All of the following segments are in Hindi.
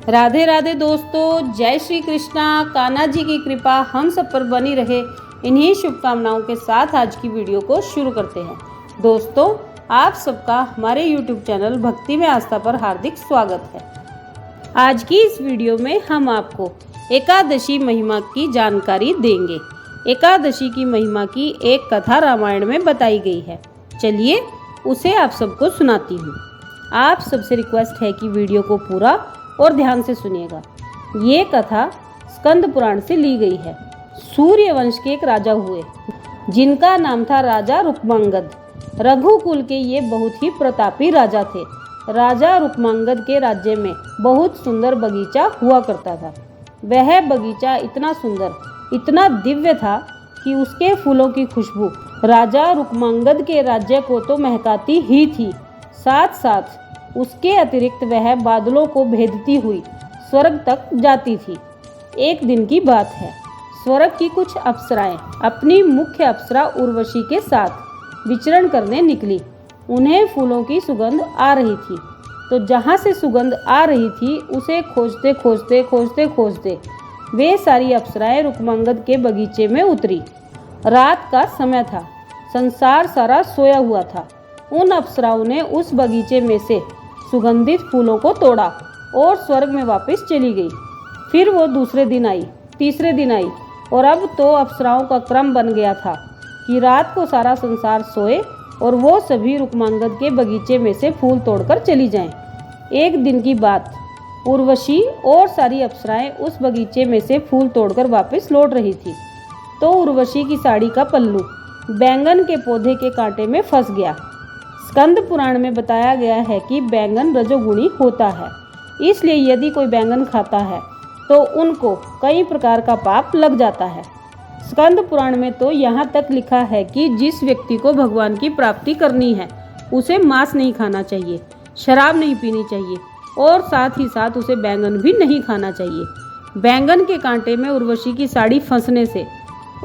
राधे राधे दोस्तों, जय श्री कृष्णा। कान्हा जी की कृपा हम सब पर बनी रहे, इन्हीं शुभकामनाओं के साथ आज की वीडियो को शुरू करते हैं। दोस्तों, आप सबका हमारे YouTube चैनल भक्ति में आस्था पर हार्दिक स्वागत है। आज की इस वीडियो में हम आपको एकादशी महिमा की जानकारी देंगे। एकादशी की महिमा की एक कथा रामायण में बताई गई है। चलिए उसे आप सबको सुनाती हूँ। आप सबसे रिक्वेस्ट है कि वीडियो को पूरा और ध्यान से सुनिएगा। ये कथा स्कंद पुराण से ली गई है। सूर्य वंश के एक राजा हुए जिनका नाम था राजा रुक्मांगद। रघुकुल के ये बहुत ही प्रतापी राजा थे। राजा रुक्मांगद के राज्य में बहुत सुंदर बगीचा हुआ करता था। वह बगीचा इतना सुंदर, इतना दिव्य था कि उसके फूलों की खुशबू राजा रुक्मांगद के राज्य को तो महकाती ही थी, साथ साथ उसके अतिरिक्त वह बादलों को भेदती हुई स्वर्ग तक जाती थी। एक दिन की बात है, स्वर्ग की कुछ अप्सराएं अपनी मुख्य अप्सरा उर्वशी के साथ विचरण करने निकली। उन्हें फूलों की सुगंध आ रही थी, तो जहाँ से सुगंध आ रही थी उसे खोजते वे सारी अप्सराएं रुक्मांगद के बगीचे में उतरी। रात का समय था, संसार सारा सोया हुआ था। उन अप्सराओं ने उस बगीचे में से सुगंधित फूलों को तोड़ा और स्वर्ग में वापस चली गई। फिर वो दूसरे दिन आई, तीसरे दिन आई, और अब तो अप्सराओं का क्रम बन गया था कि रात को सारा संसार सोए और वो सभी रुक्मांगद के बगीचे में से फूल तोड़कर चली जाएं। एक दिन की बात, उर्वशी और सारी अप्सराएं उस बगीचे में से फूल तोड़कर वापस लौट रही थी, तो उर्वशी की साड़ी का पल्लू बैंगन के पौधे के कांटे में फंस गया। स्कंद पुराण में बताया गया है कि बैंगन रजोगुणी होता है, इसलिए यदि कोई बैंगन खाता है तो उनको कई प्रकार का पाप लग जाता है। स्कंद पुराण में तो यहाँ तक लिखा है कि जिस व्यक्ति को भगवान की प्राप्ति करनी है उसे मांस नहीं खाना चाहिए, शराब नहीं पीनी चाहिए और साथ ही साथ उसे बैंगन भी नहीं खाना चाहिए। बैंगन के कांटे में उर्वशी की साड़ी फंसने से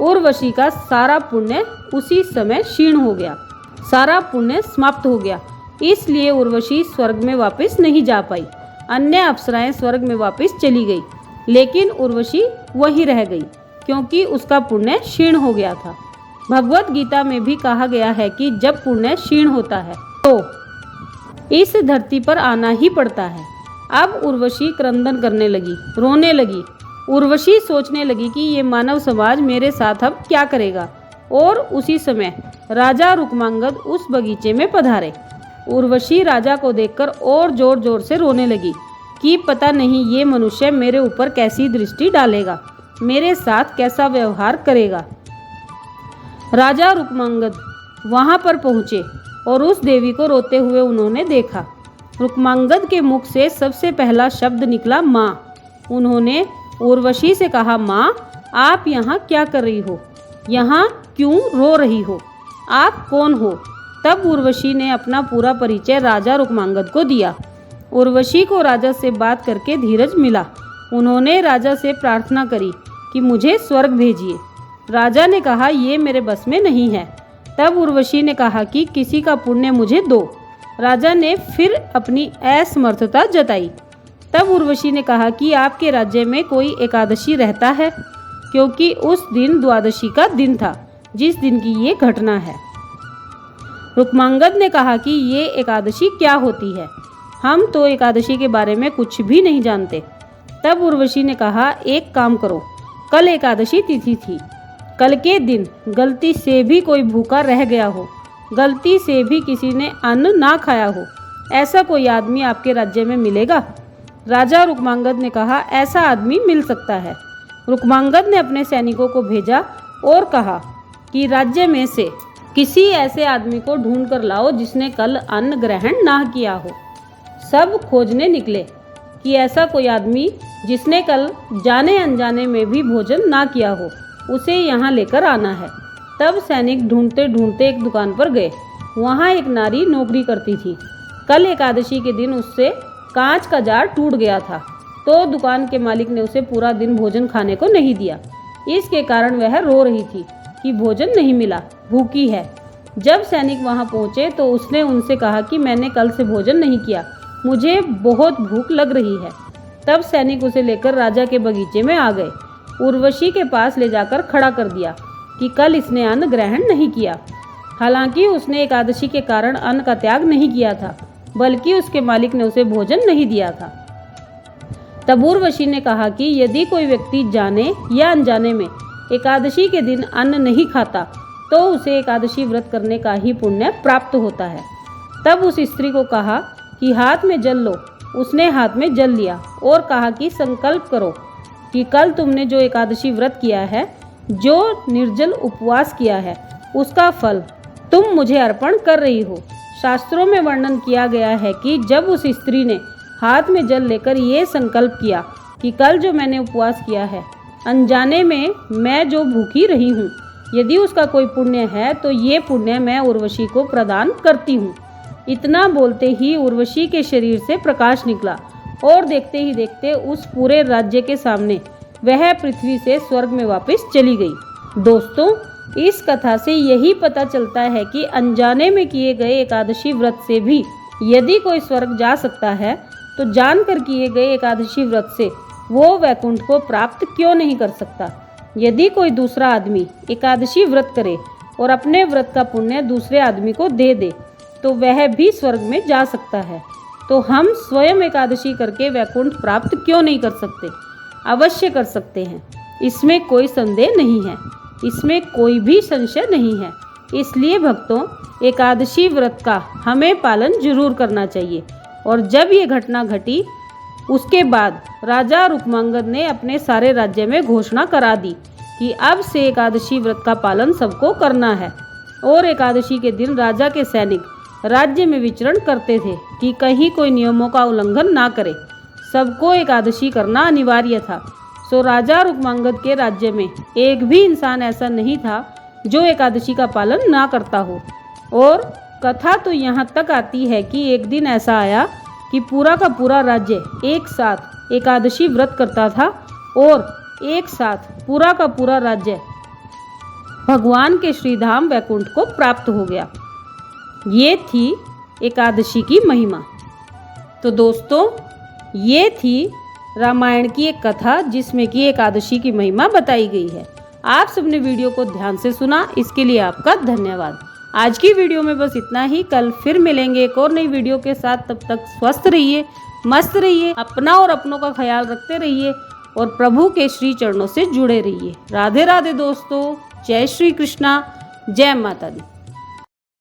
उर्वशी का सारा पुण्य उसी समय क्षीण हो गया, सारा पुण्य समाप्त हो गया। इसलिए उर्वशी स्वर्ग में वापस नहीं जा पाई। अन्य अप्सराएं स्वर्ग में वापस चली गई, लेकिन उर्वशी वहीं रह गई क्योंकि उसका पुण्य क्षीण हो गया था। भगवत गीता में भी कहा गया है कि जब पुण्य क्षीण होता है तो इस धरती पर आना ही पड़ता है। अब उर्वशी क्रंदन करने लगी, रोने लगी। उर्वशी सोचने लगी कि ये मानव समाज मेरे साथ अब क्या करेगा, और उसी समय राजा रुक्मांगद उस बगीचे में पधारे। उर्वशी राजा को देखकर और जोर जोर से रोने लगी कि पता नहीं ये मनुष्य मेरे ऊपर कैसी दृष्टि डालेगा, मेरे साथ कैसा व्यवहार करेगा। राजा रुक्मांगद वहां पर पहुंचे और उस देवी को रोते हुए उन्होंने देखा। रुक्मांगद के मुख से सबसे पहला शब्द निकला, माँ। उन्होंने उर्वशी से कहा, माँ, आप यहाँ क्या कर रही हो? यहाँ क्यों रो रही हो? आप कौन हो? तब उर्वशी ने अपना पूरा परिचय राजा रुक्मांगद को दिया। उर्वशी को राजा से बात करके धीरज मिला। उन्होंने राजा से प्रार्थना करी कि मुझे स्वर्ग भेजिए। राजा ने कहा, ये मेरे बस में नहीं है। तब उर्वशी ने कहा कि किसी का पुण्य मुझे दो। राजा ने फिर अपनी असमर्थता जताई। तब उर्वशी ने कहा कि आपके राज्य में कोई एकादशी रहता है, क्योंकि उस दिन द्वादशी का दिन था जिस दिन की ये घटना है। रुक्मांगद ने कहा कि ये एकादशी क्या होती है, हम तो एकादशी के बारे में कुछ भी नहीं जानते। तब उर्वशी ने कहा, एक काम करो, कल एकादशी तिथि थी, कल के दिन गलती से भी कोई भूखा रह गया हो, गलती से भी किसी ने अन्न ना खाया हो, ऐसा कोई आदमी आपके राज्य में मिलेगा? राजा रुक्मांगद ने कहा, ऐसा आदमी मिल सकता है। रुक्मांगद ने अपने सैनिकों को भेजा और कहा कि राज्य में से किसी ऐसे आदमी को ढूंढ कर लाओ जिसने कल अन्न ग्रहण ना किया हो। सब खोजने निकले कि ऐसा कोई आदमी जिसने कल जाने अनजाने में भी भोजन ना किया हो, उसे यहाँ लेकर आना है। तब सैनिक ढूंढते ढूंढते एक दुकान पर गए। वहाँ एक नारी नौकरी करती थी। कल एकादशी के दिन उससे कांच का जार टूट गया था, तो दुकान के मालिक ने उसे पूरा दिन भोजन खाने को नहीं दिया। इसके कारण वह रो रही थी कि भोजन नहीं मिला, भूखी है। जब सैनिक वहां पहुंचे तो उसने उनसे कहा कि मैंने कल से भोजन नहीं किया, मुझे बहुत भूख लग रही है। तब सैनिक उसे लेकर राजा के बगीचे में आ गए। उर्वशी के पास ले जाकर खड़ा कर दिया कि कल इसने अन्न ग्रहण नहीं किया। हालांकि उसने एकादशी के कारण अन्न का त्याग नहीं किया था, बल्कि उसके मालिक ने उसे भोजन नहीं दिया था। तब उर्वशी ने कहा कि यदि कोई व्यक्ति जाने या अनजाने में एकादशी के दिन अन्न नहीं खाता तो उसे एकादशी व्रत करने का ही पुण्य प्राप्त होता है। तब उस स्त्री को कहा कि हाथ में जल लो। उसने हाथ में जल लिया और कहा कि संकल्प करो कि कल तुमने जो एकादशी व्रत किया है, जो निर्जल उपवास किया है, उसका फल तुम मुझे अर्पण कर रही हो। शास्त्रों में वर्णन किया गया है कि जब उस स्त्री ने हाथ में जल लेकर ये संकल्प किया कि कल जो मैंने उपवास किया है, अनजाने में मैं जो भूखी रही हूँ, यदि उसका कोई पुण्य है तो ये पुण्य मैं उर्वशी को प्रदान करती हूँ। इतना बोलते ही उर्वशी के शरीर से प्रकाश निकला और देखते ही देखते उस पूरे राज्य के सामने वह पृथ्वी से स्वर्ग में वापस चली गई। दोस्तों, इस कथा से यही पता चलता है कि अनजाने में किए गए एकादशी व्रत से भी यदि कोई स्वर्ग जा सकता है तो जानकर किए गए एकादशी व्रत से वो वैकुंठ को प्राप्त क्यों नहीं कर सकता। यदि कोई दूसरा आदमी एकादशी व्रत करे और अपने व्रत का पुण्य दूसरे आदमी को दे दे तो वह भी स्वर्ग में जा सकता है, तो हम स्वयं एकादशी करके वैकुंठ प्राप्त क्यों नहीं कर सकते? अवश्य कर सकते हैं, इसमें कोई संदेह नहीं है, इसमें कोई भी संशय नहीं है। इसलिए भक्तों, एकादशी व्रत का हमें पालन जरूर करना चाहिए। और जब ये घटना घटी उसके बाद राजा रुक्मांगद ने अपने सारे राज्य में घोषणा करा दी कि अब से एकादशी व्रत का पालन सबको करना है। और एकादशी के दिन राजा के सैनिक राज्य में विचरण करते थे कि कहीं कोई नियमों का उल्लंघन ना करे। सबको एकादशी करना अनिवार्य था। सो राजा रुक्मांगद के राज्य में एक भी इंसान ऐसा नहीं था जो एकादशी का पालन ना करता हो। और कथा तो यहाँ तक आती है कि एक दिन ऐसा आया कि पूरा का पूरा राज्य एक साथ एकादशी व्रत करता था और एक साथ पूरा का पूरा राज्य भगवान के श्रीधाम वैकुंठ को प्राप्त हो गया। ये थी एकादशी की महिमा। तो दोस्तों, ये थी रामायण की एक कथा जिसमें कि एकादशी की महिमा बताई गई है। आप सबने वीडियो को ध्यान से सुना, इसके लिए आपका धन्यवाद। आज की वीडियो में बस इतना ही। कल फिर मिलेंगे एक और नई वीडियो के साथ। तब तक स्वस्थ रहिए, मस्त रहिए, अपना और अपनों का ख्याल रखते रहिए और प्रभु के श्री चरणों से जुड़े रहिए। राधे राधे दोस्तों, जय श्री कृष्णा, जय माता दी।